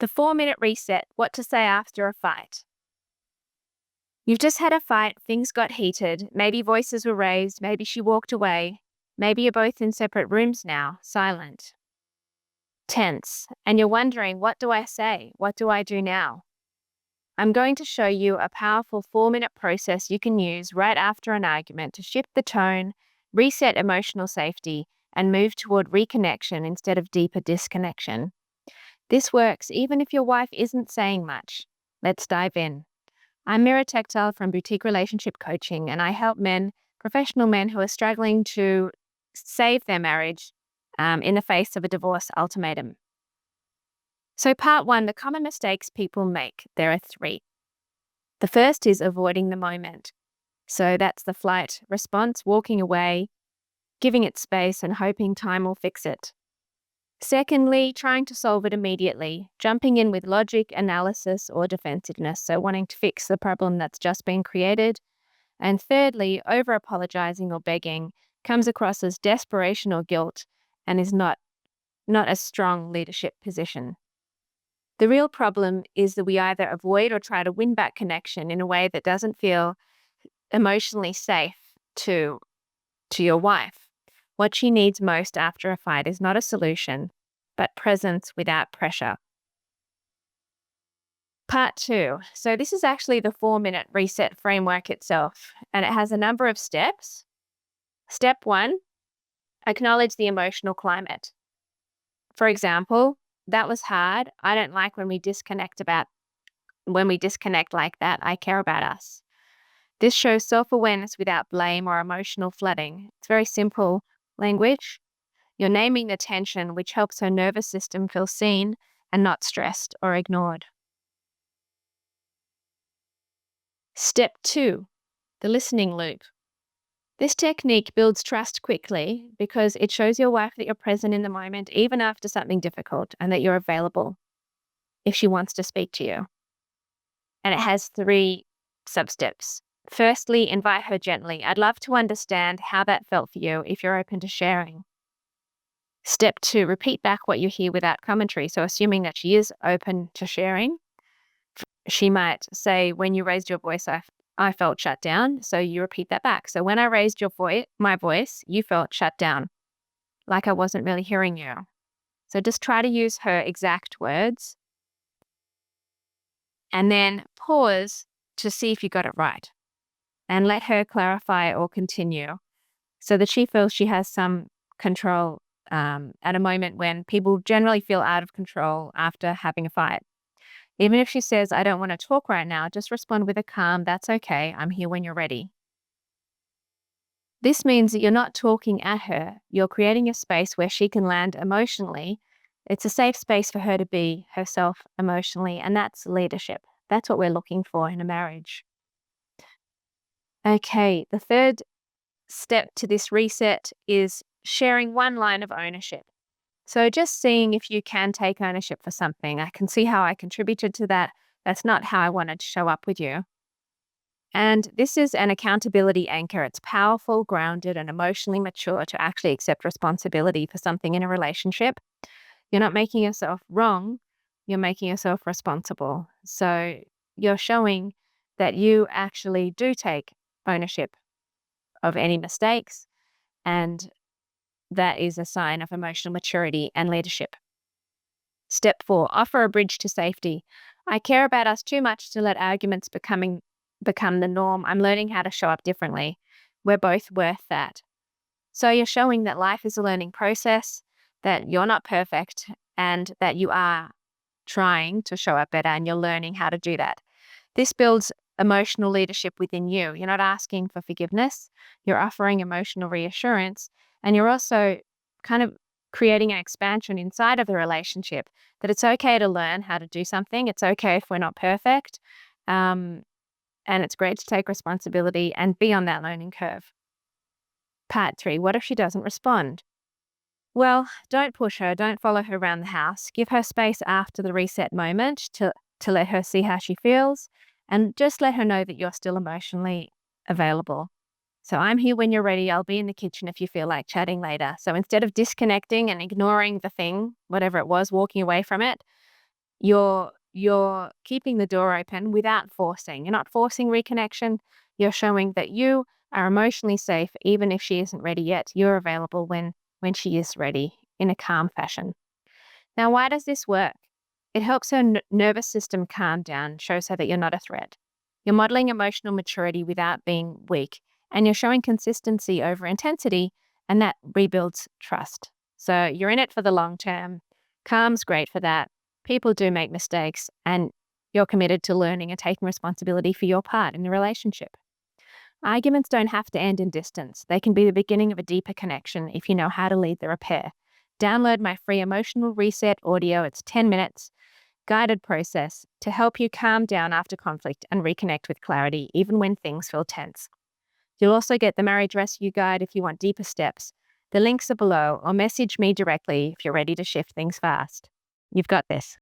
The 4-minute reset, what to say after a fight. You've just had a fight, things got heated, maybe voices were raised, maybe she walked away, maybe you're both in separate rooms now, silent, tense, and you're wondering, what do I say? What do I do now? I'm going to show you a powerful 4-minute process you can use right after an argument to shift the tone, reset emotional safety, and move toward reconnection instead of deeper disconnection. This works even if your wife isn't saying much. Let's dive in. I'm Mira Tactile from Boutique Relationship Coaching, and I help men, professional men who are struggling to save their marriage in the face of a divorce ultimatum. So part 1, the common mistakes people make. There are 3. The first is avoiding the moment. So that's the flight response, walking away, giving it space and hoping time will fix it. Secondly, trying to solve it immediately, jumping in with logic, analysis, or defensiveness, so wanting to fix the problem that's just been created. And thirdly, over-apologizing or begging comes across as desperation or guilt and is not a strong leadership position. The real problem is that we either avoid or try to win back connection in a way that doesn't feel emotionally safe to your wife. What she needs most after a fight is not a solution, but presence without pressure. Part 2. So this is actually the 4-minute reset framework itself, and it has a number of steps. Step 1, acknowledge the emotional climate. For example, that was hard. I don't like when we disconnect like that. I care about us. This shows self-awareness without blame or emotional flooding. It's very simple language. You're naming the tension, which helps her nervous system feel seen and not stressed or ignored. Step 2, the listening loop. This technique builds trust quickly because it shows your wife that you're present in the moment, even after something difficult, and that you're available if she wants to speak to you. And it has 3 sub-steps. Firstly, invite her gently. I'd love to understand how that felt for you if you're open to sharing. Step 2, repeat back what you hear without commentary. So assuming that she is open to sharing, she might say, when you raised your voice, I felt shut down. So you repeat that back. So when I raised my voice, you felt shut down, like I wasn't really hearing you. So just try to use her exact words and then pause to see if you got it right. And let her clarify or continue so that she feels she has some control at a moment when people generally feel out of control after having a fight. Even if she says, I don't want to talk right now, just respond with a calm, that's okay, I'm here when you're ready. This means that you're not talking at her, you're creating a space where she can land emotionally. It's a safe space for her to be herself emotionally, and that's leadership. That's what we're looking for in a marriage. Okay, the third step to this reset is sharing one line of ownership. So just seeing if you can take ownership for something. I can see how I contributed to that. That's not how I wanted to show up with you. And this is an accountability anchor. It's powerful, grounded, and emotionally mature to actually accept responsibility for something in a relationship. You're not making yourself wrong. You're making yourself responsible. So you're showing that you actually do take ownership of any mistakes, and that is a sign of emotional maturity and leadership. Step 4, offer a bridge to safety. I care about us too much to let arguments become the norm. I'm learning how to show up differently. We're both worth that. So you're showing that life is a learning process, that you're not perfect, and that you are trying to show up better and you're learning how to do that. This builds emotional leadership within you. You're not asking for forgiveness. You're offering emotional reassurance. And you're also kind of creating an expansion inside of the relationship that it's okay to learn how to do something. It's okay if we're not perfect. And it's great to take responsibility and be on that learning curve. Part 3, what if she doesn't respond? Well, don't push her. Don't follow her around the house. Give her space after the reset moment to let her see how she feels, and just let her know that you're still emotionally available. So I'm here when you're ready. I'll be in the kitchen if you feel like chatting later. So instead of disconnecting and ignoring the thing, whatever it was, walking away from it, You're keeping the door open without forcing. You're not forcing reconnection. You're showing that you are emotionally safe, even if she isn't ready yet. You're available when she is ready in a calm fashion. Now, why does this work? It helps her nervous system calm down, shows her that you're not a threat. You're modeling emotional maturity without being weak, and you're showing consistency over intensity, and that rebuilds trust. So you're in it for the long term. Calm's great for that. People do make mistakes, and you're committed to learning and taking responsibility for your part in the relationship. Arguments don't have to end in distance. They can be the beginning of a deeper connection if you know how to lead the repair. Download my free emotional reset audio. It's 10 minutes, guided process to help you calm down after conflict and reconnect with clarity, even when things feel tense. You'll also get the marriage rescue guide if you want deeper steps. The links are below, or message me directly if you're ready to shift things fast. You've got this.